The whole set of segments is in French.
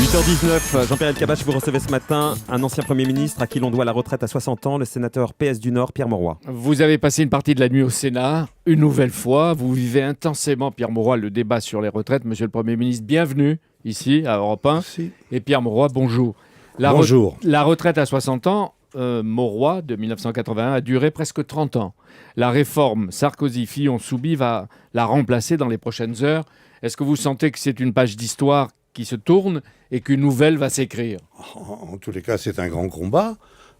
8h19, Jean-Pierre Elkabbach, vous recevez ce matin un ancien Premier ministre à qui l'on doit la retraite à 60 ans, le sénateur PS du Nord, Pierre Mauroy. Vous avez passé une partie de la nuit au Sénat, une nouvelle fois. Vous vivez intensément, Pierre Mauroy, le débat sur les retraites. Monsieur le Premier ministre, bienvenue ici à Europe 1. Merci. Et Pierre Mauroy, bonjour. Bonjour. La retraite à 60 ans, Mauroy, de 1981, a duré presque 30 ans. La réforme Sarkozy-Fillon-Soubi va la remplacer dans les prochaines heures. Est-ce que vous sentez que c'est une page d'histoire qui se tourne et qu'une nouvelle va s'écrire? En tous les cas, c'est un grand combat,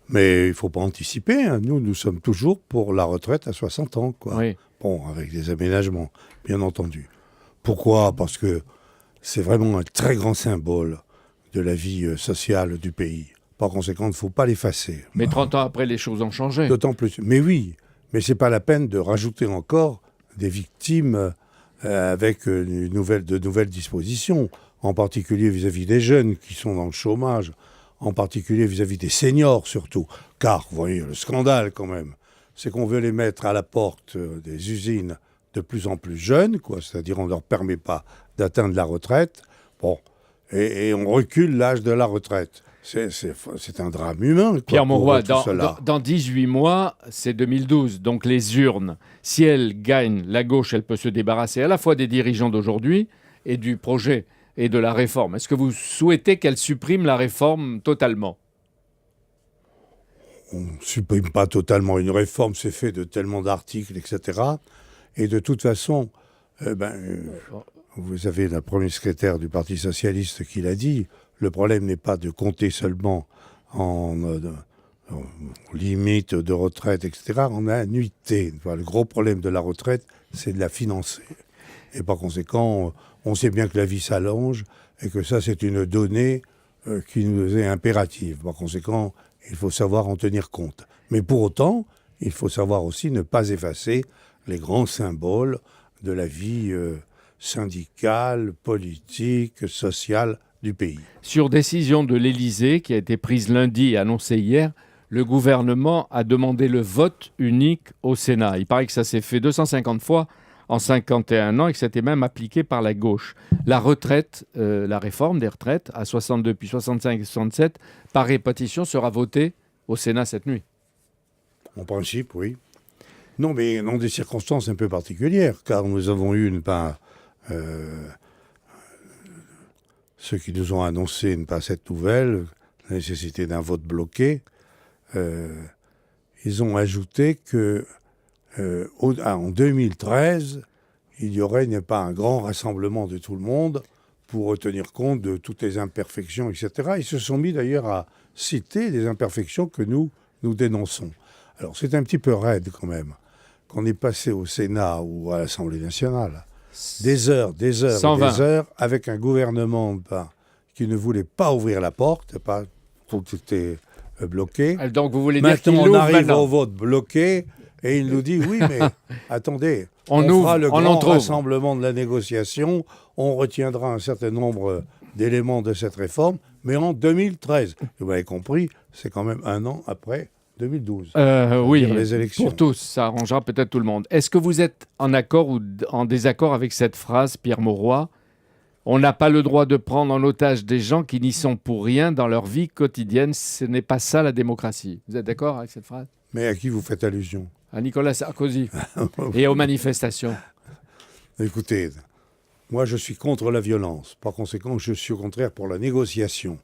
mais il ne faut pas anticiper. Hein. Nous sommes toujours pour la retraite à 60 ans. Quoi. Oui. Bon, avec des aménagements, bien entendu. Pourquoi ? Parce que c'est vraiment un très grand symbole de la vie sociale du pays. Par conséquent, il ne faut pas l'effacer. Mais 30 ans après, les choses ont changé. D'autant plus. Mais oui, mais ce n'est pas la peine de rajouter encore des victimes avec de nouvelles dispositions, en particulier vis-à-vis des jeunes qui sont dans le chômage, en particulier vis-à-vis des seniors surtout. Car, vous voyez, le scandale quand même, c'est qu'on veut les mettre à la porte des usines de plus en plus jeunes, quoi, c'est-à-dire on ne leur permet pas d'atteindre la retraite, bon, et on recule l'âge de la retraite. C'est un drame humain. Quoi, Pierre Mauroy, dans, dans 18 mois, c'est 2012, donc les urnes. Si elle gagne, la gauche, elle peut se débarrasser à la fois des dirigeants d'aujourd'hui et du projet et de la réforme. Est-ce que vous souhaitez qu'elle supprime la réforme totalement ? On ne supprime pas totalement une réforme, c'est fait de tellement d'articles, etc. Et de toute façon, vous avez le premier secrétaire du Parti socialiste qui l'a dit, le problème n'est pas de compter seulement en limite de retraite, etc., en annuité. Enfin, le gros problème de la retraite, c'est de la financer. Et par conséquent, on sait bien que la vie s'allonge et que ça, c'est une donnée qui nous est impérative. Par conséquent, il faut savoir en tenir compte. Mais pour autant, il faut savoir aussi ne pas effacer les grands symboles de la vie syndicale, politique, sociale du pays. Sur décision de l'Élysée, qui a été prise lundi et annoncée hier, le gouvernement a demandé le vote unique au Sénat. Il paraît que ça s'est fait 250 fois en 51 ans et que c'était même appliqué par la gauche. La retraite, la réforme des retraites à 62 puis 65 et 67, par répartition, sera votée au Sénat cette nuit. En principe, oui. Non, mais dans des circonstances un peu particulières, car nous avons eu ceux qui nous ont annoncé cette nouvelle, la nécessité d'un vote bloqué, ils ont ajouté que en 2013, il n'y aurait pas un grand rassemblement de tout le monde pour tenir compte de toutes les imperfections, etc. Ils se sont mis d'ailleurs à citer des imperfections que nous dénonçons. Alors c'est un petit peu raide quand même, qu'on est passé au Sénat ou à l'Assemblée nationale, des heures avec un gouvernement qui ne voulait pas ouvrir la porte, tout était bloqué. Donc vous voulez dire qu'il Maintenant, on arrive maintenant au vote bloqué et il nous dit oui, mais attendez, on ouvre, fera le on grand entre rassemblement de la négociation, on retiendra un certain nombre d'éléments de cette réforme, mais en 2013. Vous m'avez compris, c'est quand même un an après 2012. Oui, les élections. pour tous, ça arrangera peut-être tout le monde. Est-ce que vous êtes en accord ou en désaccord avec cette phrase, Pierre Mauroy ? On n'a pas le droit de prendre en otage des gens qui n'y sont pour rien dans leur vie quotidienne. Ce n'est pas ça la démocratie. Vous êtes d'accord avec cette phrase ? Mais à qui vous faites allusion ? À Nicolas Sarkozy et aux manifestations. Écoutez, moi je suis contre la violence. Par conséquent, je suis au contraire pour la négociation.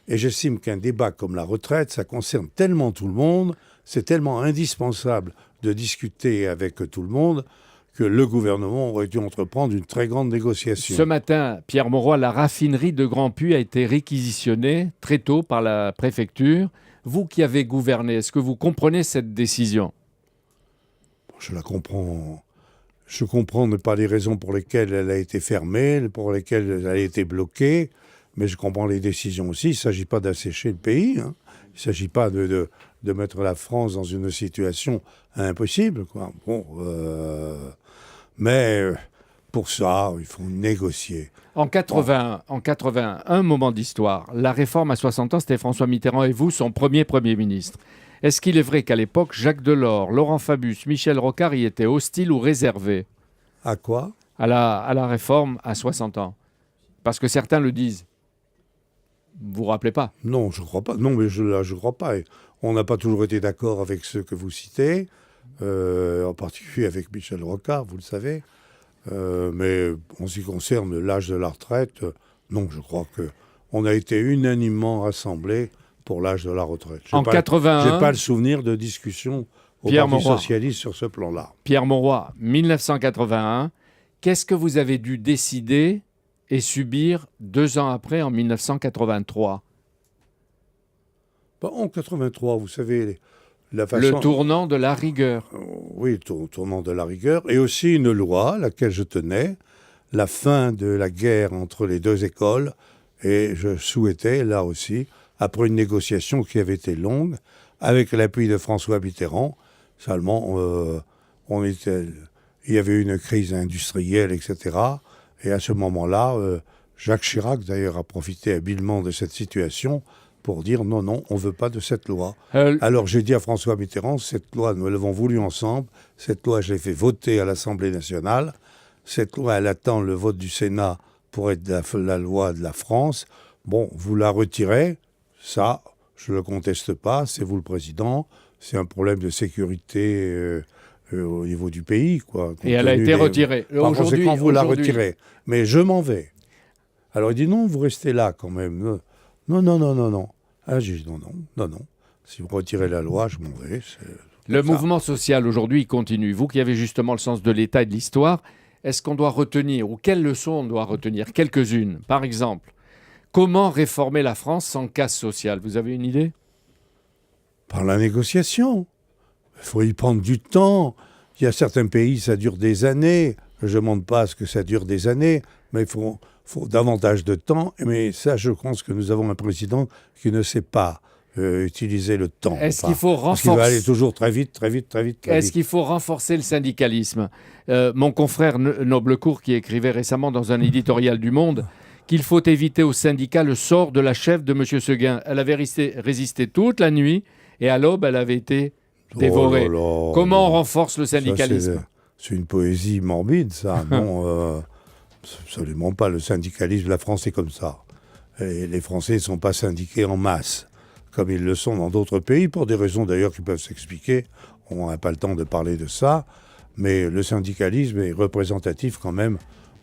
Et j'estime qu'un débat comme la retraite, ça concerne tellement tout le monde, c'est tellement indispensable de discuter avec tout le monde que le gouvernement aurait dû entreprendre une très grande négociation. Ce matin, Pierre Mauroy, la raffinerie de Grand Puy a été réquisitionnée très tôt par la préfecture. Vous qui avez gouverné, est-ce que vous comprenez cette décision ? Je la comprends. Je comprends pas les raisons pour lesquelles elle a été fermée, pour lesquelles elle a été bloquée, mais je comprends les décisions aussi. Il ne s'agit pas d'assécher le pays. Hein. Il ne s'agit pas de mettre la France dans une situation impossible, quoi. Bon, mais pour ça, il faut négocier. En 81, un moment d'histoire, la réforme à 60 ans, c'était François Mitterrand et vous, son premier ministre. Est-ce qu'il est vrai qu'à l'époque, Jacques Delors, Laurent Fabius, Michel Rocard y étaient hostiles ou réservés ? À quoi ? À la réforme à 60 ans. Parce que certains le disent. vous rappelez pas. Non, je crois pas. Non, mais je crois pas. Et on n'a pas toujours été d'accord avec ceux que vous citez, en particulier avec Michel Rocard, vous le savez. Mais en ce qui concerne l'âge de la retraite, non, je crois qu'on a été unanimement rassemblés pour l'âge de la retraite. En 81, j'ai pas le souvenir de discussion au Pierre Parti Mauroy. socialiste sur ce plan-là. Pierre Mauroy, 1981, qu'est-ce que vous avez dû décider et subir 2 ans après, en 1983 En 83, vous savez, la façon... Le tournant de la rigueur. Oui, tournant de la rigueur. Et aussi une loi à laquelle je tenais, la fin de la guerre entre les deux écoles. Et je souhaitais, là aussi, après une négociation qui avait été longue, avec l'appui de François Mitterrand, seulement il y avait eu une crise industrielle, etc. Et à ce moment-là, Jacques Chirac, d'ailleurs, a profité habilement de cette situation pour dire non, on ne veut pas de cette loi. Alors j'ai dit à François Mitterrand, cette loi, nous l'avons voulu ensemble, cette loi, je l'ai fait voter à l'Assemblée nationale, cette loi, elle attend le vote du Sénat pour être la loi de la France. Bon, vous la retirez, ça, je ne le conteste pas, c'est vous le président, c'est un problème de sécurité au niveau du pays, quoi. Et elle a été retirée. Par conséquent, vous la retirez. Mais je m'en vais. Alors il dit non, vous restez là quand même. Non. Ah, j'ai dit non. Si vous retirez la loi, je m'en vais. Le mouvement social aujourd'hui continue. Vous qui avez justement le sens de l'État et de l'histoire, est-ce qu'on doit retenir, ou quelles leçons on doit retenir? Quelques-unes. Par exemple, comment réformer la France sans casse sociale? Vous avez une idée? Par la négociation. Il faut y prendre du temps. Il y a certains pays, ça dure des années. Je ne demande pas à ce que ça dure des années, mais il faut davantage de temps. Mais ça, je pense que nous avons un président qui ne sait pas utiliser le temps. Est-ce qu'il faut renforcer... Parce qu'il va aller toujours très vite. Est-ce qu'il faut renforcer le syndicalisme? Mon confrère Noblecourt, qui écrivait récemment dans un éditorial du Monde qu'il faut éviter aux syndicats le sort de la chef de M. Seguin. Elle avait résisté toute la nuit et à l'aube, elle avait été dévorée. Comment on renforce le syndicalisme? C'est une poésie morbide, ça. Non, absolument pas. Le syndicalisme, la France est comme ça. Et les Français ne sont pas syndiqués en masse, comme ils le sont dans d'autres pays, pour des raisons d'ailleurs qui peuvent s'expliquer. On n'a pas le temps de parler de ça. Mais le syndicalisme est représentatif quand même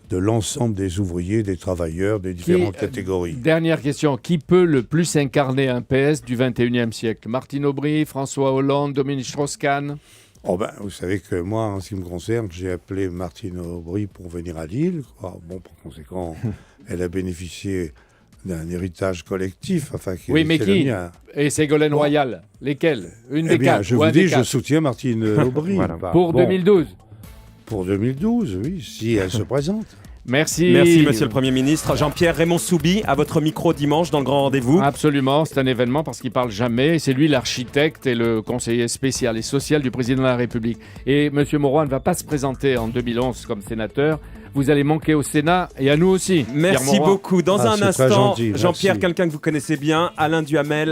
de l'ensemble des ouvriers, des travailleurs, des différentes catégories. Dernière question. Qui peut le plus incarner un PS du 21e siècle? Martine Aubry, François Hollande, Dominique Strauss-Kahn? Vous savez que moi, en ce qui me concerne, j'ai appelé Martine Aubry pour venir à Lille. Par conséquent, elle a bénéficié d'un héritage collectif. Oui, mais qui? Et Ségolène Royal, lesquels? Une des quatre? Je vous dis, je soutiens Martine Aubry. Voilà. Pour 2012? Pour 2012, oui, si elle se présente. Merci. Merci, Monsieur le Premier ministre. Jean-Pierre Raymond Soubi, à votre micro dimanche dans le Grand Rendez-vous. Absolument, c'est un événement parce qu'il ne parle jamais. C'est lui l'architecte et le conseiller spécial et social du président de la République. Et M. Mauroy ne va pas se présenter en 2011 comme sénateur. Vous allez manquer au Sénat et à nous aussi. Merci beaucoup. Dans un instant, gentil, Jean-Pierre, quelqu'un que vous connaissez bien, Alain Duhamel.